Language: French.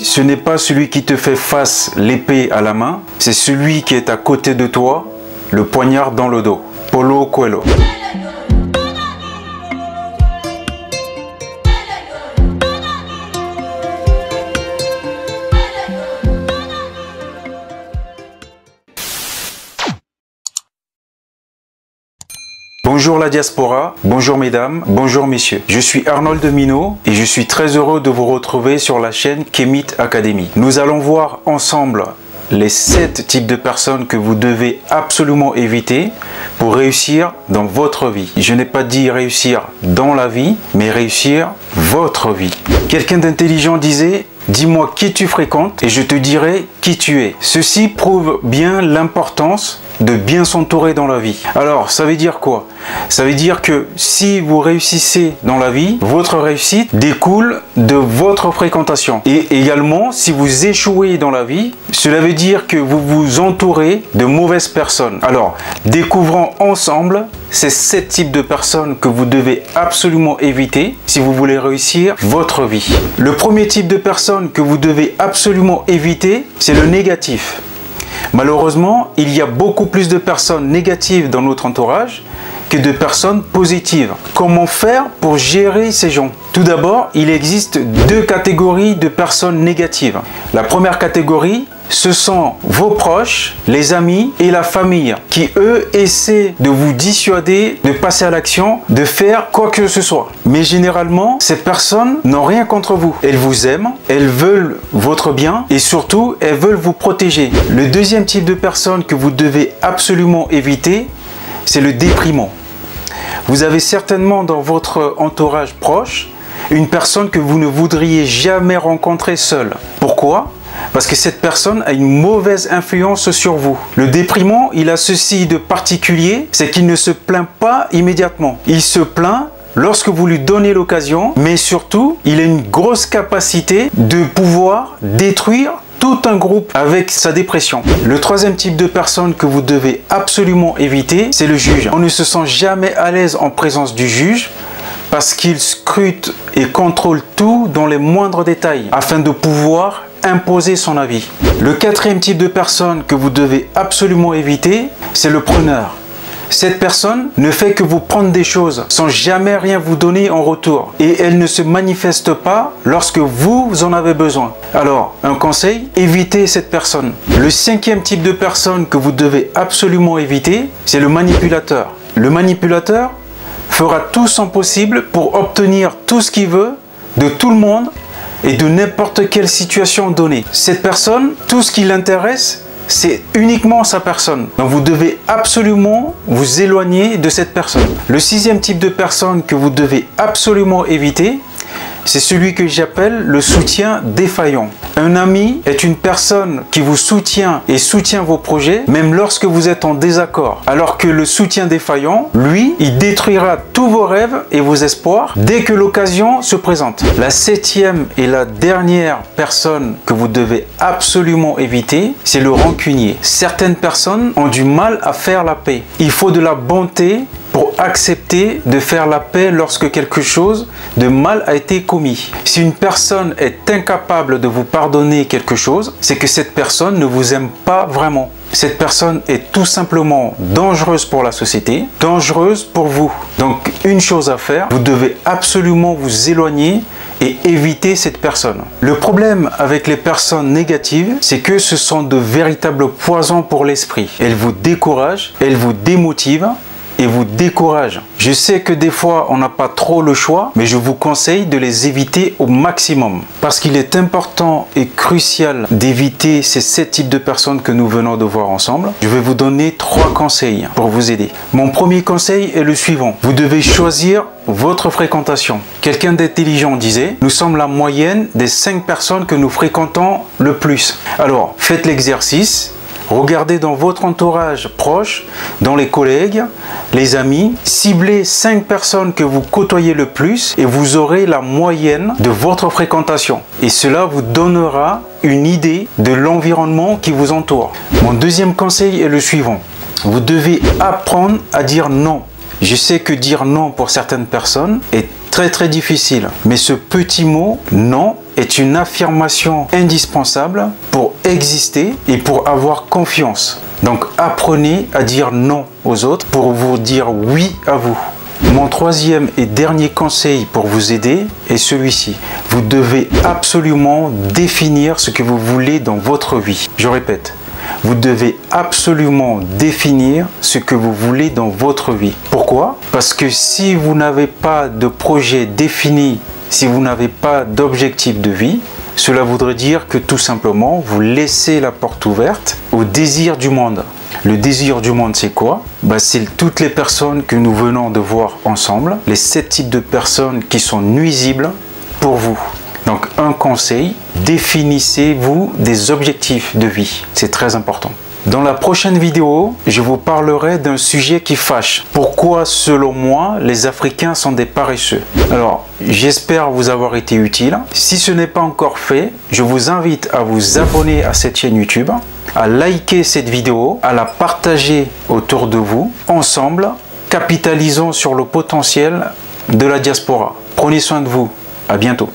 ce n'est pas celui qui te fait face l'épée à la main, c'est celui qui est à côté de toi, le poignard dans le dos. Paulo Coelho. Bonjour la diaspora, bonjour mesdames, bonjour messieurs. Je suis Arnold Minot et je suis très heureux de vous retrouver sur la chaîne Kemit Academy. Nous allons voir ensemble les 7 types de personnes que vous devez absolument éviter pour réussir dans votre vie. Je n'ai pas dit réussir dans la vie, mais réussir votre vie. Quelqu'un d'intelligent disait: dis-moi qui tu fréquentes et je te dirai qui tu es. Ceci prouve bien l'importance de bien s'entourer dans la vie. Alors, ça veut dire quoi? Ça veut dire que si vous réussissez dans la vie, votre réussite découle de votre fréquentation. Et également, si vous échouez dans la vie, cela veut dire que vous vous entourez de mauvaises personnes. Alors, découvrons ensemble ces 7 types de personnes que vous devez absolument éviter si vous voulez réussir votre vie. Le premier type de personne que vous devez absolument éviter, c'est le négatif. Malheureusement, il y a beaucoup plus de personnes négatives dans notre entourage que de personnes positives. Comment faire pour gérer ces gens? Tout d'abord, il existe 2 catégories de personnes négatives. La première catégorie, ce sont vos proches, les amis et la famille qui, eux, essaient de vous dissuader de passer à l'action, de faire quoi que ce soit. Mais généralement, ces personnes n'ont rien contre vous. Elles vous aiment, elles veulent votre bien et surtout, elles veulent vous protéger. Le deuxième type de personne que vous devez absolument éviter, c'est le déprimant. Vous avez certainement dans votre entourage proche une personne que vous ne voudriez jamais rencontrer seule. Pourquoi ? Parce que cette personne a une mauvaise influence sur vous. Le déprimant, il a ceci de particulier, c'est qu'il ne se plaint pas immédiatement. Il se plaint lorsque vous lui donnez l'occasion, mais surtout, il a une grosse capacité de pouvoir détruire tout un groupe avec sa dépression. Le troisième type de personne que vous devez absolument éviter, c'est le juge. On ne se sent jamais à l'aise en présence du juge parce qu'il scrute et contrôle tout dans les moindres détails afin de pouvoir imposer son avis. Le quatrième type de personne que vous devez absolument éviter, c'est le preneur. Cette personne ne fait que vous prendre des choses sans jamais rien vous donner en retour. Et elle ne se manifeste pas lorsque vous en avez besoin. Alors, un conseil, évitez cette personne. Le cinquième type de personne que vous devez absolument éviter, c'est le manipulateur. Le manipulateur fera tout son possible pour obtenir tout ce qu'il veut de tout le monde et de n'importe quelle situation donnée. Cette personne, tout ce qui l'intéresse, c'est uniquement sa personne. Donc vous devez absolument vous éloigner de cette personne. Le sixième type de personne que vous devez absolument éviter, c'est celui que j'appelle le soutien défaillant. Un ami est une personne qui vous soutient et soutient vos projets, même lorsque vous êtes en désaccord. Alors que le soutien défaillant, lui, il détruira tous vos rêves et vos espoirs dès que l'occasion se présente. La septième et la dernière personne que vous devez absolument éviter, c'est le rancunier. Certaines personnes ont du mal à faire la paix. Il faut de la bonté pour accepter de faire la paix lorsque quelque chose de mal a été commis. Si une personne est incapable de vous pardonner quelque chose, c'est que cette personne ne vous aime pas vraiment. Cette personne est tout simplement dangereuse pour la société, dangereuse pour vous. Donc une chose à faire, vous devez absolument vous éloigner et éviter cette personne. Le problème avec les personnes négatives, c'est que ce sont de véritables poisons pour l'esprit. Elles vous découragent, elles vous démotivent et vous décourage. Je sais que des fois, on n'a pas trop le choix, mais je vous conseille de les éviter au maximum. Parce qu'il est important et crucial d'éviter ces 7 types de personnes que nous venons de voir ensemble. Je vais vous donner 3 conseils pour vous aider. Mon premier conseil est le suivant. Vous devez choisir votre fréquentation. Quelqu'un d'intelligent disait, nous sommes la moyenne des 5 personnes que nous fréquentons le plus. Alors, faites l'exercice. Regardez dans votre entourage proche, dans les collègues, les amis, ciblez 5 personnes que vous côtoyez le plus et vous aurez la moyenne de votre fréquentation. Et cela vous donnera une idée de l'environnement qui vous entoure. Mon deuxième conseil est le suivant. Vous devez apprendre à dire non. Je sais que dire non pour certaines personnes est très difficile. Mais ce petit mot « non » est une affirmation indispensable pour exister et pour avoir confiance. Donc apprenez à dire non aux autres pour vous dire oui à vous. Mon troisième et dernier conseil pour vous aider est celui-ci. Vous devez absolument définir ce que vous voulez dans votre vie. Je répète, vous devez absolument définir ce que vous voulez dans votre vie. Pourquoi? Parce que si vous n'avez pas de projet défini, si vous n'avez pas d'objectif de vie, cela voudrait dire que tout simplement, vous laissez la porte ouverte au désir du monde. Le désir du monde, c'est quoi? C'est toutes les personnes que nous venons de voir ensemble, les 7 types de personnes qui sont nuisibles pour vous. Donc, un conseil, définissez-vous des objectifs de vie. C'est très important. Dans la prochaine vidéo, je vous parlerai d'un sujet qui fâche. Pourquoi, selon moi, les Africains sont des paresseux? Alors, j'espère vous avoir été utile. Si ce n'est pas encore fait, je vous invite à vous abonner à cette chaîne YouTube, à liker cette vidéo, à la partager autour de vous. Ensemble, capitalisons sur le potentiel de la diaspora. Prenez soin de vous. À bientôt.